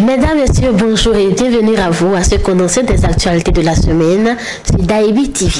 Mesdames, Messieurs, bonjour et bienvenue à vous à ce condensé des actualités de la semaine sur Daibi TV.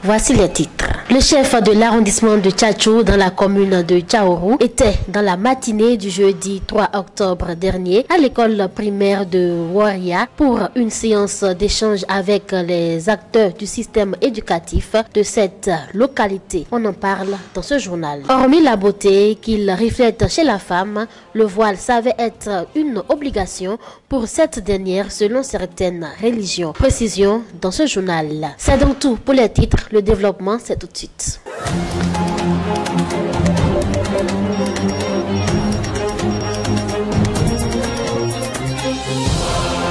Voici les titres. Le chef de l'arrondissement de Tchatchou dans la commune de Tchaourou était dans la matinée du jeudi 3 octobre dernier à l'école primaire de Waria pour une séance d'échange avec les acteurs du système éducatif de cette localité. On en parle dans ce journal. Hormis la beauté qu'il reflète chez la femme, le voile savait être une obligation pour cette dernière selon certaines religions. Précision dans ce journal. C'est donc tout pour les titres. Le développement, c'est tout de suite.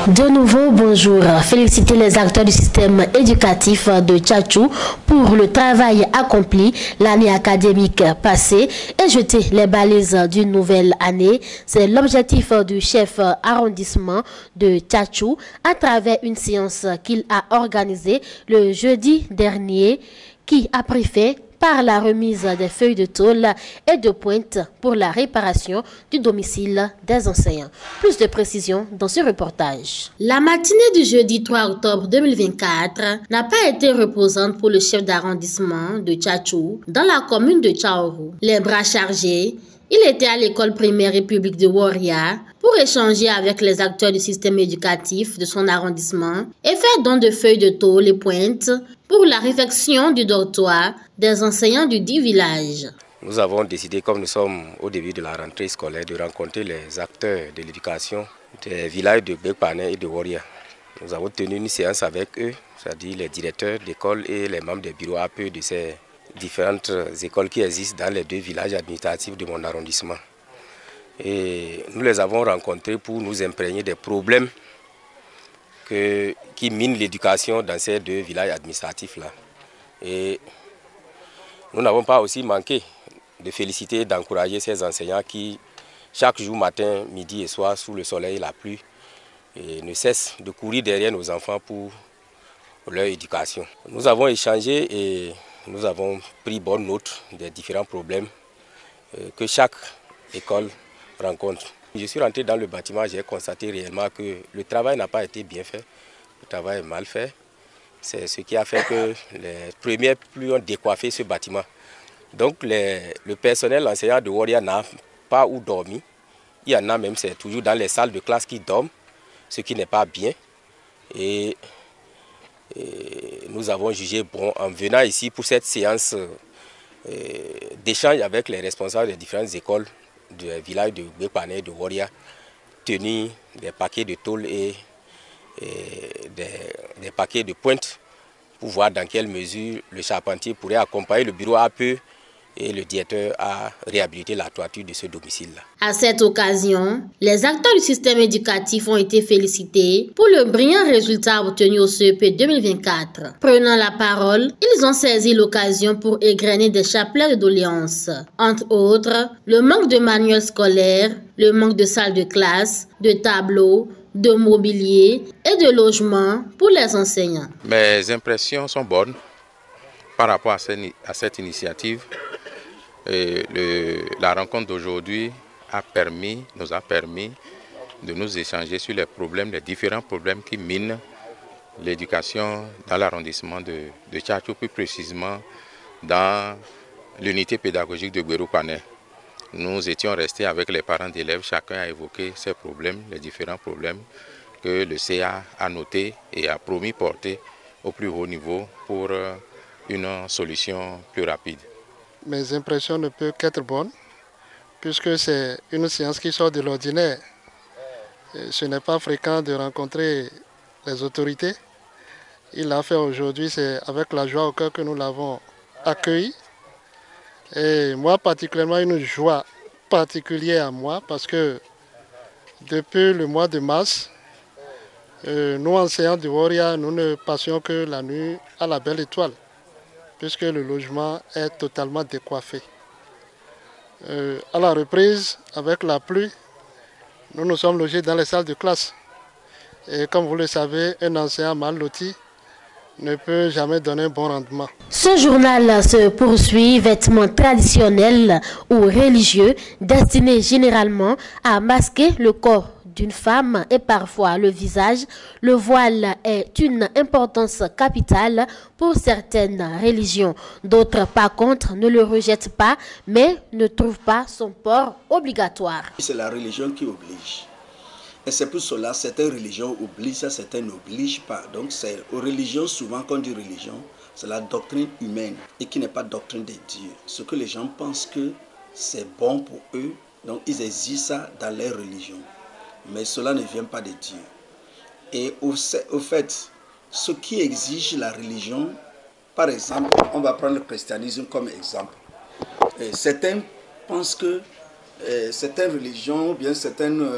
De nouveau, bonjour. Féliciter les acteurs du système éducatif de Tchatchou pour le travail accompli l'année académique passée et jeter les balises d'une nouvelle année. C'est l'objectif du chef arrondissement de Tchatchou à travers une séance qu'il a organisée le jeudi dernier qui a pris fin par la remise des feuilles de tôle et de pointe pour la réparation du domicile des enseignants. Plus de précisions dans ce reportage. La matinée du jeudi 3 octobre 2024 n'a pas été reposante pour le chef d'arrondissement de Tchatchou dans la commune de Tchaourou. Les bras chargés, il était à l'école primaire République de Waria pour échanger avec les acteurs du système éducatif de son arrondissement et faire don de feuilles de tôle et pointe pour la réfection du dortoir des enseignants du dit village. Nous avons décidé, comme nous sommes au début de la rentrée scolaire, de rencontrer les acteurs de l'éducation des villages de Bekpané et de Waria. Nous avons tenu une séance avec eux, c'est-à-dire les directeurs d'école et les membres des bureaux APE de ces différentes écoles qui existent dans les deux villages administratifs de mon arrondissement. Et nous les avons rencontrés pour nous imprégner des problèmes qui minent l'éducation dans ces deux villages administratifs-là. Et nous n'avons pas aussi manqué de féliciter et d'encourager ces enseignants qui, chaque jour, matin, midi et soir, sous le soleil et la pluie, ne cessent de courir derrière nos enfants pour leur éducation. Nous avons échangé et nous avons pris bonne note des différents problèmes que chaque école rencontre. Je suis rentré dans le bâtiment, j'ai constaté réellement que le travail n'a pas été bien fait, le travail est mal fait. C'est ce qui a fait que les premières pluies ont décoiffé ce bâtiment. Donc le personnel enseignant de Waria n'a pas où dormir. Il y en a même, c'est toujours dans les salles de classe qui dorment, ce qui n'est pas bien. Et nous avons jugé bon, en venant ici pour cette séance d'échange avec les responsables des différentes écoles du village de Bekpané et de Waria, tenir des paquets de tôle et des paquets de pointe pour voir dans quelle mesure le charpentier pourrait accompagner le bureau APE et le directeur à réhabiliter la toiture de ce domicile-là. À cette occasion, les acteurs du système éducatif ont été félicités pour le brillant résultat obtenu au CEP 2024. Prenant la parole, ils ont saisi l'occasion pour égrener des chapelets de doléances. Entre autres, le manque de manuels scolaires, le manque de salles de classe, de tableaux, de mobilier et de logements pour les enseignants. Mes impressions sont bonnes par rapport à cette initiative. La rencontre d'aujourd'hui nous a permis de nous échanger sur les différents problèmes qui minent l'éducation dans l'arrondissement de Tchatchou, plus précisément dans l'unité pédagogique de Bekpané. Nous étions restés avec les parents d'élèves, chacun a évoqué ses problèmes, les différents problèmes que le CA a notés et a promis porter au plus haut niveau pour une solution plus rapide. Mes impressions ne peuvent qu'être bonnes, puisque c'est une séance qui sort de l'ordinaire. Ce n'est pas fréquent de rencontrer les autorités. Il l'a fait aujourd'hui, c'est avec la joie au cœur que nous l'avons accueilli. Et moi particulièrement, une joie particulière à moi, parce que depuis le mois de mars, nous enseignants de Waria, nous ne passions que la nuit à la belle étoile, puisque le logement est totalement décoiffé. À la reprise, avec la pluie, nous nous sommes logés dans les salles de classe. Et comme vous le savez, un enseignant mal loti ne peut jamais donner un bon rendement. Ce journal se poursuit, vêtements traditionnels ou religieux destinés généralement à masquer le corps d'une femme et parfois le visage. Le voile est une importance capitale pour certaines religions. D'autres, par contre, ne le rejettent pas, mais ne trouvent pas son port obligatoire. C'est la religion qui oblige. Et c'est pour cela que certaines religions obligent, certaines n'obligent pas. Donc c'est aux religions, souvent quand on dit religion, c'est la doctrine humaine et qui n'est pas doctrine de Dieu. Ce que les gens pensent que c'est bon pour eux, donc ils exigent ça dans leur religion. Mais cela ne vient pas de Dieu. Et au fait, ce qui exige la religion, par exemple, on va prendre le christianisme comme exemple. Et certains pensent que certaines religions ou bien certaines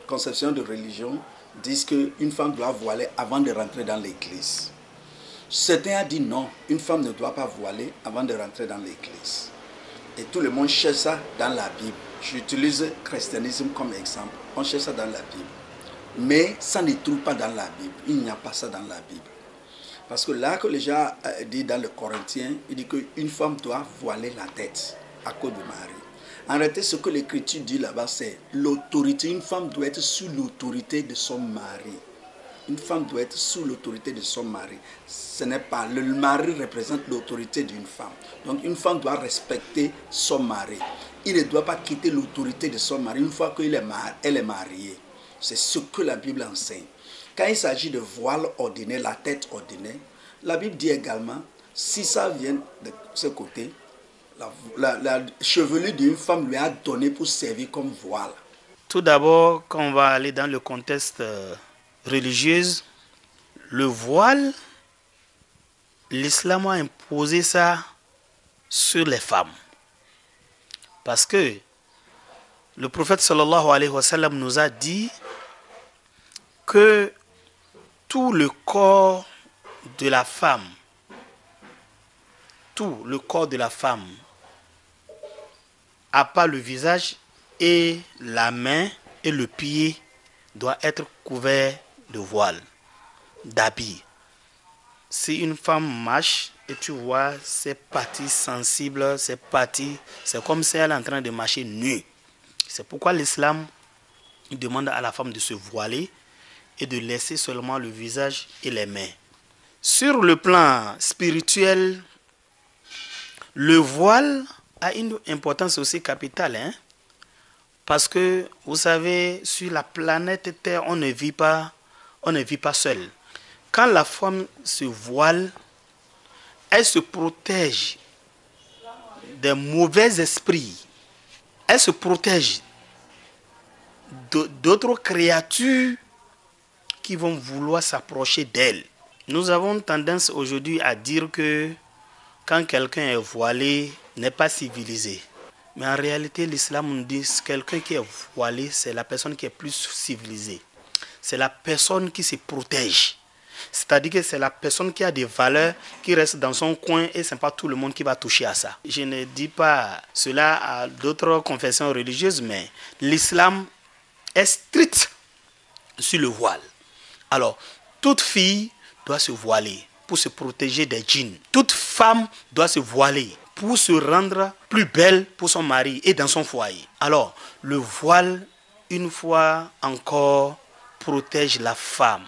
conceptions de religion disent qu'une femme doit voiler avant de rentrer dans l'église. Certains ont dit non, une femme ne doit pas voiler avant de rentrer dans l'église. Et tout le monde cherche ça dans la Bible. J'utilise le christianisme comme exemple. On cherche ça dans la Bible. Mais ça ne trouve pas dans la Bible. Il n'y a pas ça dans la Bible. Parce que là que les gens disent dans le Corinthien, il dit qu'une femme doit voiler la tête à cause de Marie. En réalité, ce que l'Écriture dit là-bas, c'est l'autorité. Une femme doit être sous l'autorité de son mari. Une femme doit être sous l'autorité de son mari. Ce n'est pas, le mari représente l'autorité d'une femme. Donc une femme doit respecter son mari. Il ne doit pas quitter l'autorité de son mari une fois qu'elle est mariée. C'est ce que la Bible enseigne. Quand il s'agit de voile ordinaire, la tête ordinaire, la Bible dit également, si ça vient de ce côté, la chevelure d'une femme lui a donné pour servir comme voile. Tout d'abord, quand on va aller dans le contexte religieux, le voile, l'islam a imposé ça sur les femmes. Parce que le prophète sallallahu alayhi wa sallam nous a dit que tout le corps de la femme, à part le visage et la main et le pied, doit être couvert de voile, d'habits. Si une femme marche et tu vois ses parties sensibles, ses parties, c'est comme si elle est en train de marcher nue. C'est pourquoi l'islam demande à la femme de se voiler et de laisser seulement le visage et les mains. Sur le plan spirituel, le voile a une importance aussi capitale, parce que vous savez, sur la planète Terre, on ne vit pas seul. Quand la femme se voile, elle se protège des mauvais esprits. Elle se protège d'autres créatures qui vont vouloir s'approcher d'elle. Nous avons tendance aujourd'hui à dire que quand quelqu'un est voilé, n'est pas civilisé. Mais en réalité, l'islam nous dit que quelqu'un qui est voilé, c'est la personne qui est plus civilisée. C'est la personne qui se protège. C'est-à-dire que c'est la personne qui a des valeurs, qui reste dans son coin et ce n'est pas tout le monde qui va toucher à ça. Je ne dis pas cela à d'autres confessions religieuses, mais l'islam est strict sur le voile. Alors, toute fille doit se voiler pour se protéger des djinns. Toute femme doit se voiler pour se rendre plus belle pour son mari et dans son foyer. Alors, le voile, une fois encore, protège la femme,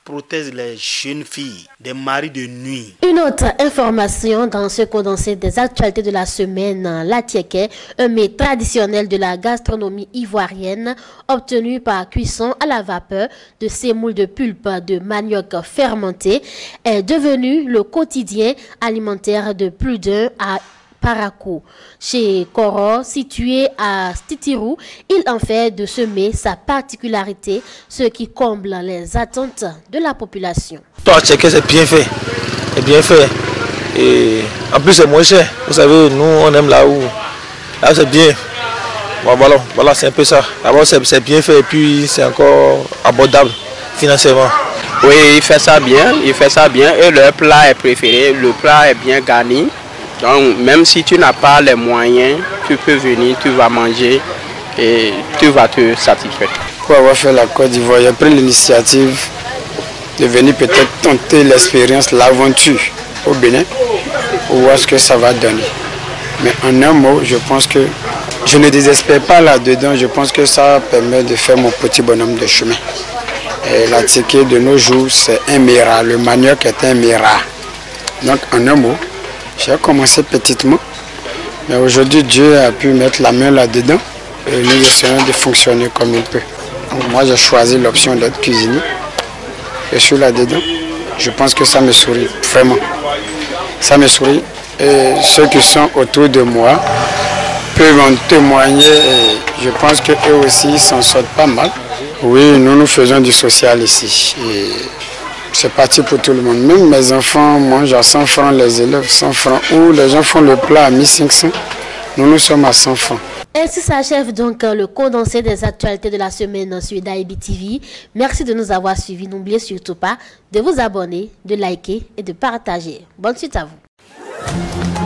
protège les jeunes filles des maris de nuit. Une autre information dans ce condensé des actualités de la semaine, la tiéké, un mets traditionnel de la gastronomie ivoirienne, obtenu par cuisson à la vapeur de sémoule de pulpe de manioc fermenté, est devenu le quotidien alimentaire de plus d'un à Parakou. Chez Koro, situé à Titirou, il en fait de ce mets sa particularité, ce qui comble les attentes de la population. C'est bien fait. C'est bien fait. Et en plus, c'est moins cher. Vous savez, nous, on aime là où c'est bien. Bon, voilà, c'est un peu ça. D'abord, c'est bien fait et puis c'est encore abordable financièrement. Oui, il fait ça bien et leur plat est préféré. Le plat est bien garni. Donc, même si tu n'as pas les moyens, tu peux venir, tu vas manger et tu vas te satisfaire. après avoir fait la Côte d'Ivoire, j'ai pris l'initiative de venir peut-être tenter l'expérience, l'aventure au Bénin, pour voir ce que ça va donner. Mais en un mot, je pense que je ne désespère pas là-dedans, je pense que ça permet de faire mon petit bonhomme de chemin. Et la ticket de nos jours, c'est un miracle, le manioc est un miracle. Donc en un mot, j'ai commencé petitement, mais aujourd'hui Dieu a pu mettre la main là-dedans et nous essayons de fonctionner comme il peut. Donc, moi j'ai choisi l'option d'être cuisinier. Je suis là-dedans, je pense que ça me sourit, vraiment. Ça me sourit et ceux qui sont autour de moi peuvent en témoigner et je pense qu'eux aussi s'en sortent pas mal. Oui, nous faisons du social ici. C'est parti pour tout le monde. Même mes enfants mangent à 100 francs, les élèves 100 francs, ou les gens font le plat à 1500. Nous sommes à 100 francs. Ainsi s'achève donc le condensé des actualités de la semaine sur Daibi TV. Merci de nous avoir suivis. N'oubliez surtout pas de vous abonner, de liker et de partager. Bonne suite à vous.